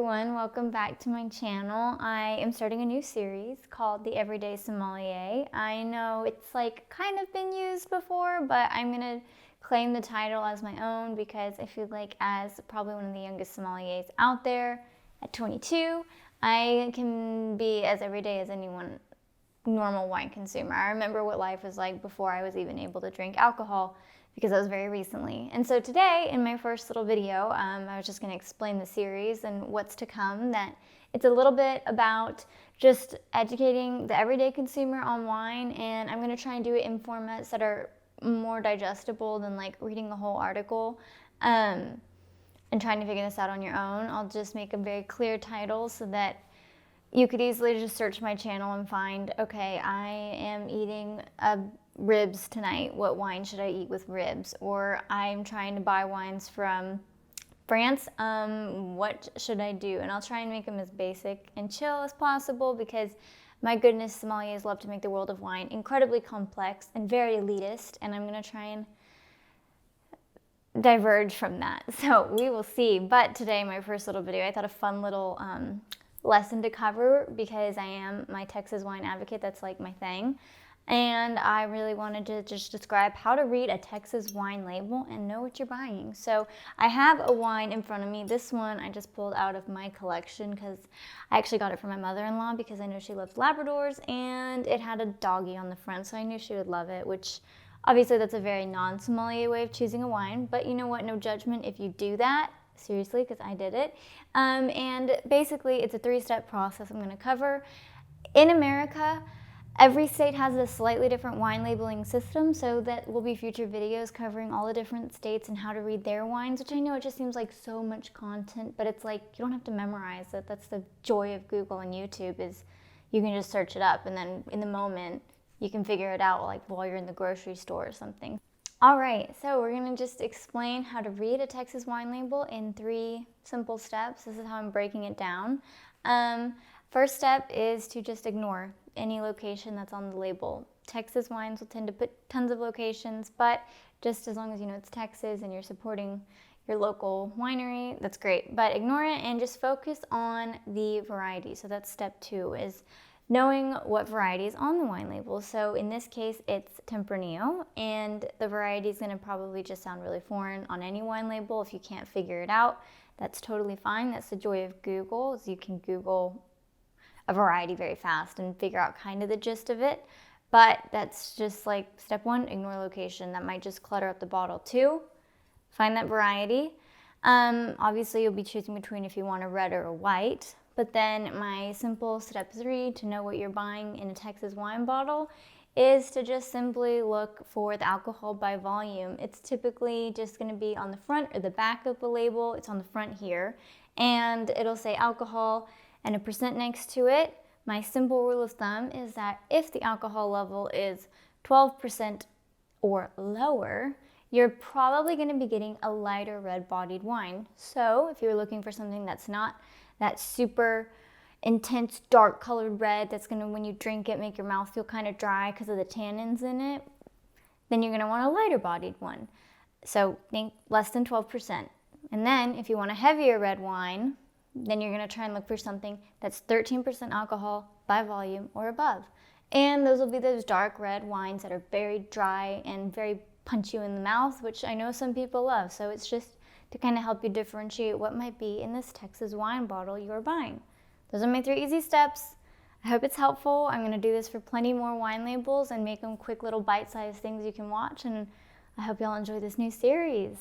everyone, welcome back to my channel. I am starting a new series called the Everyday Sommelier. I know it's kind of been used before, but I'm gonna claim the title as my own because I feel like as probably one of the youngest sommeliers out there at 22, I can be as everyday as anyone normal wine consumer. I remember what life was like before I was even able to drink alcohol, because that was very recently. And so today, in my first little video, I was just gonna explain the series and what's to come, that it's a little bit about just educating the everyday consumer on wine, and I'm gonna try and do it in formats that are more digestible than like reading the whole article and trying to figure this out on your own. I'll just make a very clear title so that you could easily just search my channel and find, okay, I am eating ribs tonight. What wine should I eat with ribs? Or I'm trying to buy wines from France. What should I do? And I'll try and make them as basic and chill as possible because my goodness, sommeliers love to make the world of wine incredibly complex and very elitist, and I'm gonna try and diverge from that. So we will see. But today, my first little video, I thought a fun little lesson to cover because I am my Texas wine advocate. That's like my thing. And I really wanted to just describe how to read a Texas wine label and know what you're buying. So I have a wine in front of me. This one I just pulled out of my collection because I actually got it from my mother-in-law because I know she loves Labradors, and it had a doggy on the front, so I knew she would love it, which obviously that's a very non-sommelier way of choosing a wine, but you know what, no judgment if you do that. Seriously, because I did it. And basically it's a 3-step process I'm gonna cover. In America, every state has a slightly different wine labeling system, so that will be future videos covering all the different states and how to read their wines, which I know it just seems like so much content, but it's like you don't have to memorize it. That's the joy of Google and YouTube, is you can just search it up and then in the moment you can figure it out like while you're in the grocery store or something. All right, so we're gonna just explain how to read a Texas wine label in 3 simple steps. This is how I'm breaking it down. First step is to just ignore any location that's on the label. Texas wines will tend to put tons of locations, but just as long as you know it's Texas and you're supporting your local winery, that's great. But ignore it and just focus on the variety. So that's step 2, is knowing what variety is on the wine label. So in this case, it's Tempranillo, and the variety is gonna probably just sound really foreign on any wine label. If you can't figure it out, that's totally fine. That's the joy of Google, is you can Google a variety very fast and figure out kind of the gist of it. But that's just like step 1, ignore location. That might just clutter up the bottle. 2, find that variety. Obviously you'll be choosing between if you want a red or a white. But then my simple step 3 to know what you're buying in a Texas wine bottle is to just simply look for the alcohol by volume. It's typically just gonna be on the front or the back of the label. It's on the front here, and it'll say alcohol and a percent next to it. My simple rule of thumb is that if the alcohol level is 12% or lower, you're probably gonna be getting a lighter red-bodied wine. So if you're looking for something that's not that super intense dark colored red that's gonna, when you drink it, make your mouth feel kind of dry because of the tannins in it, then you're gonna want a lighter bodied one. So think less than 12%. And then if you want a heavier red wine, then you're gonna try and look for something that's 13% alcohol by volume or above. And those will be those dark red wines that are very dry and very punch you in the mouth, which I know some people love. So it's just to kind of help you differentiate what might be in this Texas wine bottle you're buying. Those are my 3 easy steps. I hope it's helpful. I'm gonna do this for plenty more wine labels and make them quick little bite-sized things you can watch, and I hope y'all enjoy this new series.